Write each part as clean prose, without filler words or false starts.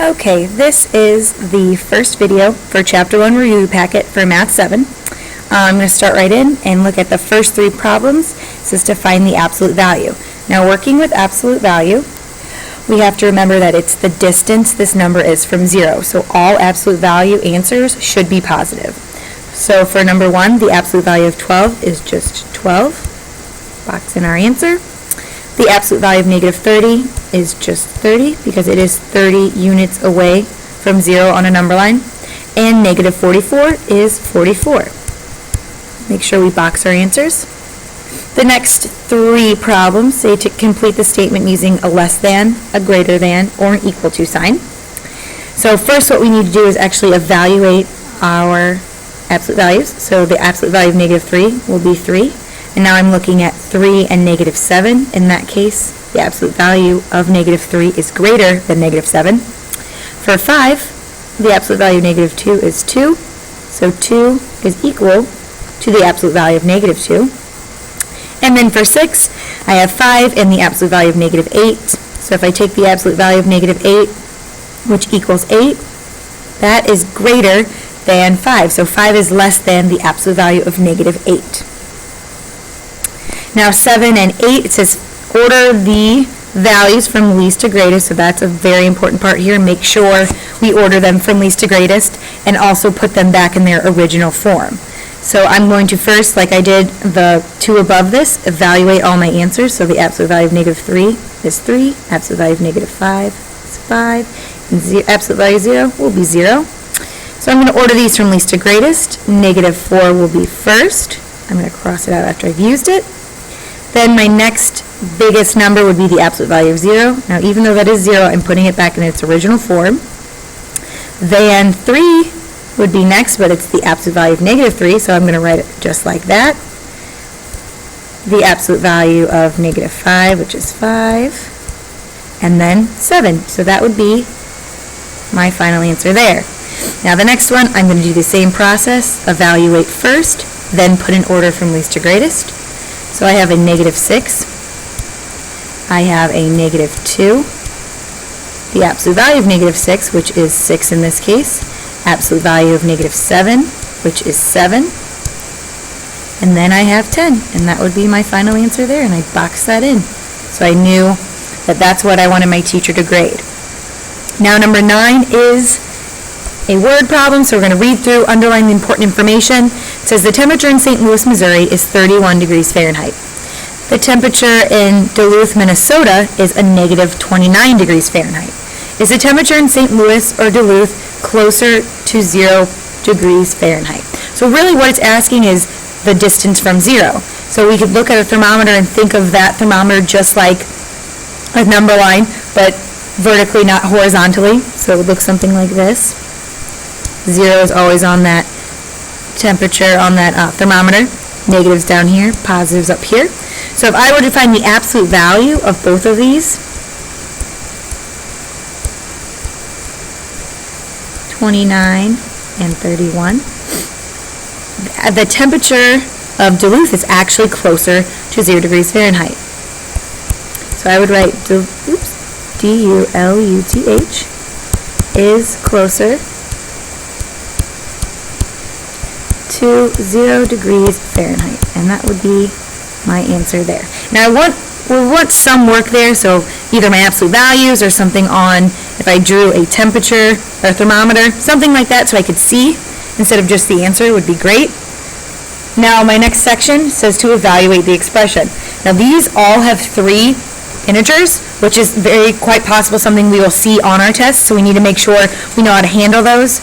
Okay, this is the first video for Chapter 1 review packet for Math 7. I'm going to start right in and look at the first three problems. This is to find the absolute value. Now, working with absolute value, we have to remember that it's the distance this number is from 0. So all absolute value answers should be positive. So for number 1, the absolute value of 12 is just 12. Box in our answer. The absolute value of negative 30 is just 30 because it is 30 units away from 0 on a number line. And negative 44 is 44. Make sure we box our answers. The next three problems say to complete the statement using a less than, a greater than, or an equal to sign. So first what we need to do is actually evaluate our absolute values. So the absolute value of negative 3 will be 3. And now I'm looking at 3 and negative 7. In that case, the absolute value of negative 3 is greater than negative 7. For 5, the absolute value of negative 2 is 2. So 2 is equal to the absolute value of negative 2. And then for 6, I have 5 and the absolute value of negative 8. So if I take the absolute value of negative 8, which equals 8, that is greater than 5. So 5 is less than the absolute value of negative 8. Now 7 and 8, it says order the values from least to greatest, so that's a very important part here. Make sure we order them from least to greatest and also put them back in their original form. So I'm going to first, like I did the two above this, evaluate all my answers. So the absolute value of negative 3 is 3, absolute value of negative 5 is 5, and absolute value of 0 will be 0. So I'm going to order these from least to greatest. Negative 4 will be first. I'm going to cross it out after I've used it. Then my next biggest number would be the absolute value of 0. Now, even though that is 0, I'm putting it back in its original form. Then 3 would be next, but it's the absolute value of negative 3, so I'm going to write it just like that. The absolute value of negative 5, which is 5. And then 7. So that would be my final answer there. Now, the next one, I'm going to do the same process. Evaluate first, then put in order from least to greatest. So I have a negative 6, I have a negative 2, the absolute value of negative 6, which is 6 in this case, absolute value of negative 7, which is 7, and then I have 10, and that would be my final answer there, and I boxed that in. So I knew that that's what I wanted my teacher to grade. Now number 9 is a word problem, so we're going to read through, underline the important information. It says the temperature in St. Louis, Missouri is 31 degrees Fahrenheit. The temperature in Duluth, Minnesota is a negative 29 degrees Fahrenheit. Is the temperature in St. Louis or Duluth closer to 0 degrees Fahrenheit? So really what it's asking is the distance from 0. So we could look at a thermometer and think of that thermometer just like a number line, but vertically, not horizontally. So it would look something like this. 0 is always on that temperature on that thermometer. Negatives down here, positives up here. So if I were to find the absolute value of both of these, 29 and 31, the temperature of Duluth is actually closer to 0 degrees Fahrenheit. So I would write D-U-L-U-T-H is closer to 0 degrees Fahrenheit, and that would be my answer there. Now we want some work there, so either my absolute values or something on, if I drew a temperature or a thermometer, something like that so I could see instead of just the answer would be great. Now my next section says to evaluate the expression. Now these all have 3 integers, which is quite possible something we will see on our test, so we need to make sure we know how to handle those.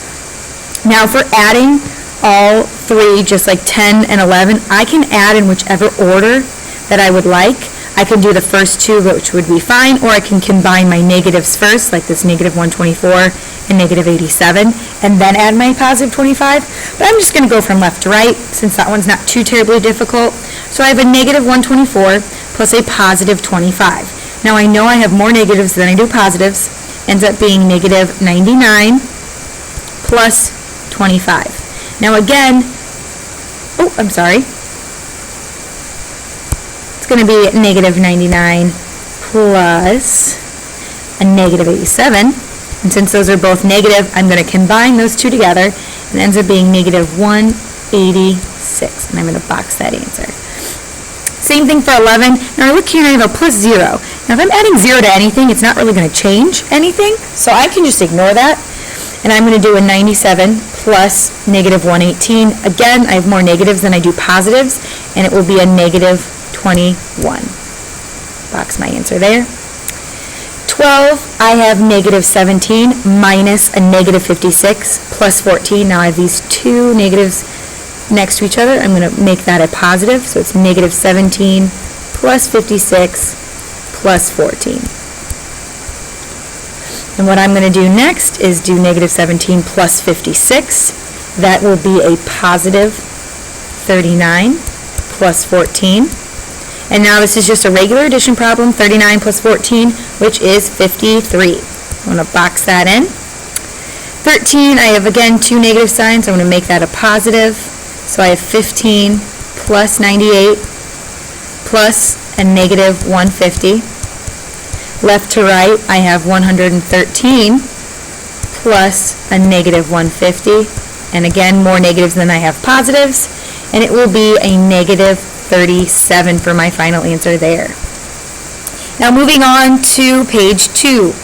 Now for adding all 3, just like 10 and 11, I can add in whichever order that I would like. I can do the first 2, which would be fine, or I can combine my negatives first, like this negative 124 and negative 87, and then add my positive 25. But I'm just going to go from left to right, since that one's not too terribly difficult. So I have a negative 124 plus a positive 25. Now I know I have more negatives than I do positives. Ends up being negative 99 plus 25. Now again, it's going to be negative 99 plus a negative 87. And since those are both negative, I'm going to combine those two together, and it ends up being negative 186. And I'm going to box that answer. Same thing for 11. Now look here, I have a plus 0. Now if I'm adding 0 to anything, it's not really going to change anything, so I can just ignore that. And I'm going to do a 97 plus negative 118. Again, I have more negatives than I do positives, and it will be a negative 21. Box my answer there. 12, I have negative 17 minus a negative 56 plus 14. Now I have these two negatives next to each other. I'm going to make that a positive, so it's negative 17 plus 56 plus 14. And what I'm going to do next is do negative 17 plus 56. That will be a positive 39 plus 14. And now this is just a regular addition problem, 39 plus 14, which is 53. I'm going to box that in. 13, I have again two negative signs. I'm going to make that a positive. So I have 15 plus 98 plus a negative 150. Left to right, I have 113 plus a negative 150. And again, more negatives than I have positives. And it will be a negative 37 for my final answer there. Now moving on to page 2.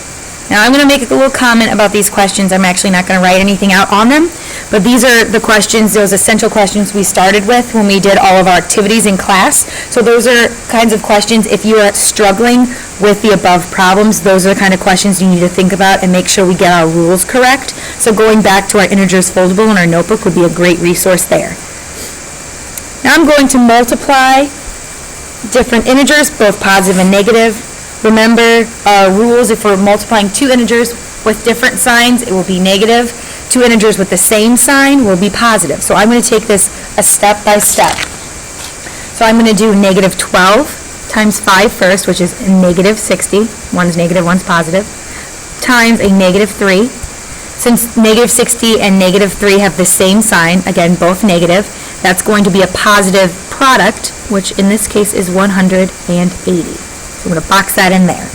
Now I'm going to make a little comment about these questions. I'm actually not going to write anything out on them, but these are the questions, those essential questions we started with when we did all of our activities in class. So those are kinds of questions, if you are struggling with the above problems, those are the kind of questions you need to think about and make sure we get our rules correct. So going back to our integers foldable in our notebook would be a great resource there. Now I'm going to multiply different integers, both positive and negative. Remember our rules, if we're multiplying two integers with different signs, it will be negative. Two integers with the same sign will be positive. So I'm going to take this a step by step. So I'm going to do negative 12 times 5 first, which is negative 60. One's negative, one's positive, times a negative 3. Since negative 60 and negative 3 have the same sign, again, both negative, that's going to be a positive product, which in this case is 180. So I'm going to box that in there.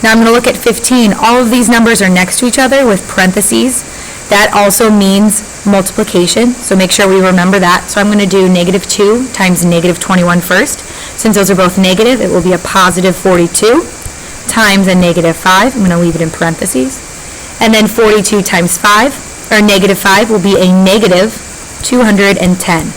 Now I'm going to look at 15. All of these numbers are next to each other with parentheses. That also means multiplication, so make sure we remember that. So I'm going to do negative 2 times negative 21 first. Since those are both negative, it will be a positive 42 times a negative 5. I'm going to leave it in parentheses. And then 42 times 5, or negative 5, will be a negative 210.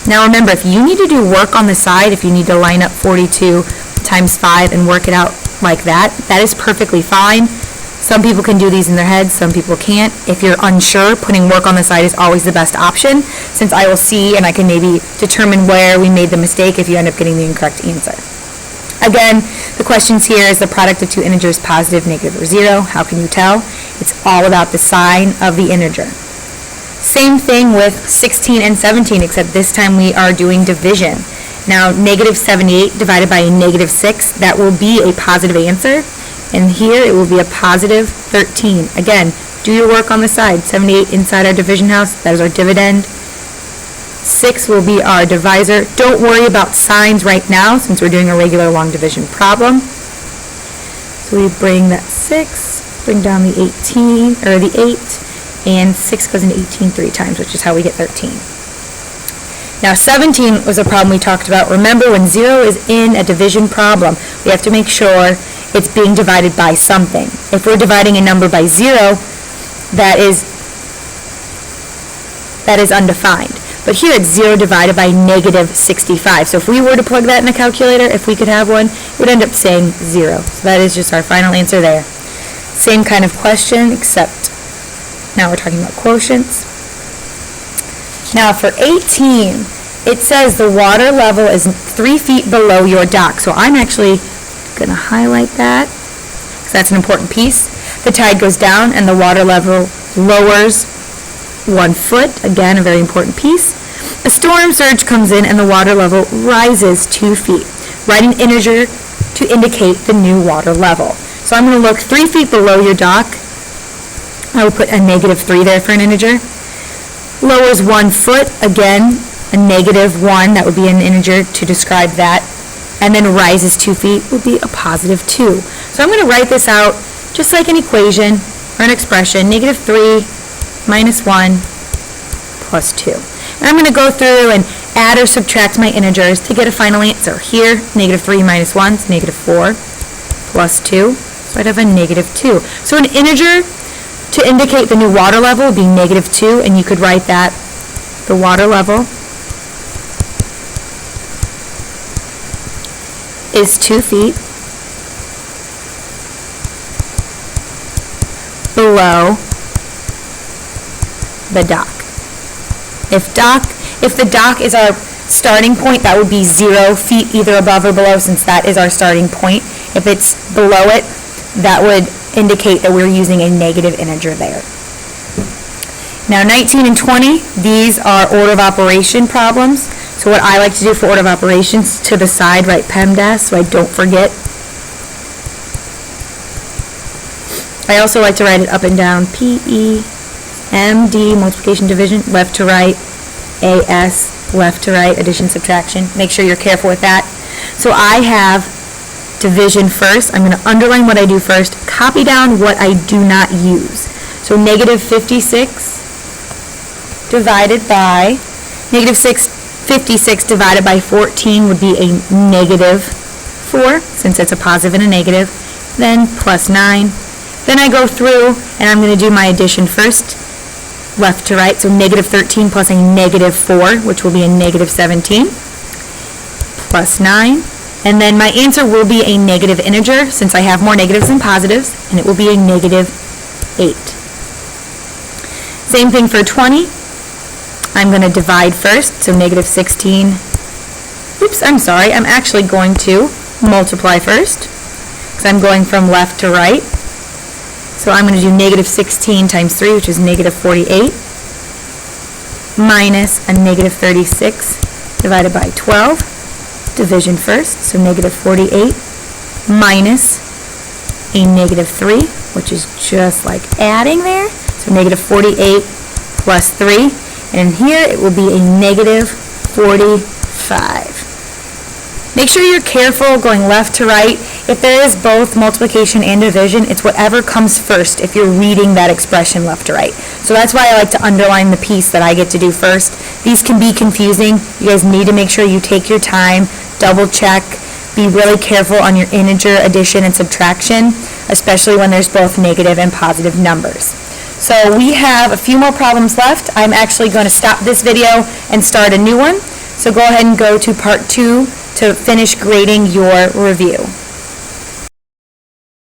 Now remember, if you need to do work on the side, if you need to line up 42 times 5 and work it out like that, that is perfectly fine. Some people can do these in their heads, some people can't. If you're unsure, putting work on the side is always the best option, since I will see and I can maybe determine where we made the mistake if you end up getting the incorrect answer. Again, the questions here is the product of two integers, positive, negative, or 0. How can you tell? It's all about the sign of the integer. Same thing with 16 and 17, except this time we are doing division. Now, negative 78 divided by a negative 6, that will be a positive answer. And here it will be a positive 13. Again, do your work on the side. 78 inside our division house, that is our dividend. 6 will be our divisor. Don't worry about signs right now since we're doing a regular long division problem. So we bring that 6, bring down the 18, or the 8, and 6 goes into 18 3 times, which is how we get 13. Now 17 was a problem we talked about. Remember, when 0 is in a division problem, we have to make sure it's being divided by something. If we're dividing a number by 0, that is undefined. But here it's 0 divided by negative 65. So if we were to plug that in a calculator, if we could have one, it would end up saying 0. So that is just our final answer there. Same kind of question, except now we're talking about quotients. Now for 18, it says the water level is 3 feet below your dock. So I'm actually going to highlight that because that's an important piece. The tide goes down and the water level lowers 1 foot. Again, a very important piece. A storm surge comes in and the water level rises 2 feet. Write an integer to indicate the new water level. So I'm going to look 3 feet below your dock. I will put a negative 3 there for an integer. Lowers 1 foot, again, a negative 1, that would be an integer to describe that. And then rises 2 feet would be a positive 2. So I'm going to write this out just like an equation. or an expression, negative 3 minus 1 plus 2. And I'm going to go through and add or subtract my integers to get a final answer. Here, negative 3 minus 1 is negative 4 plus 2, so I'd have a negative 2. So an integer to indicate the new water level would be negative 2, and you could write that the water level is 2 feet below the dock. If the dock is our starting point, that would be 0 feet either above or below, since that is our starting point. If it's below it, that would indicate that we're using a negative integer there. Now 19 and 20, these are order of operation problems. So what I like to do for order of operations, to the side, write PEMDAS so I don't forget. I also like to write it up and down, P-E-M-D, multiplication, division, left to right, A-S, left to right, addition, subtraction. Make sure you're careful with that. So I have division first. I'm going to underline what I do first, copy down what I do not use. So negative 56 divided by, negative 56 divided by 14 would be a negative 4, since it's a positive and a negative, then plus 9. Then I go through, and I'm going to do my addition first, left to right, so negative 13 plus a negative 4, which will be a negative 17, plus 9. And then my answer will be a negative integer, since I have more negatives than positives, and it will be a negative 8. Same thing for 20. I'm going to divide first, so negative 16. Oops, I'm sorry. I'm actually going to multiply first, because I'm going from left to right. So I'm going to do negative 16 times 3, which is negative 48, minus a negative 36 divided by 12. Division first, so negative 48 minus a negative 3, which is just like adding there. So negative 48 plus 3, and here it will be a negative 45. Make sure you're careful going left to right. If there is both multiplication and division, it's whatever comes first if you're reading that expression left to right. So that's why I like to underline the piece that I get to do first. These can be confusing. You guys need to make sure you take your time, double check, be really careful on your integer addition and subtraction, especially when there's both negative and positive numbers. So we have a few more problems left. I'm actually going to stop this video and start a new one. So go ahead and go to part 2 to finish grading your review.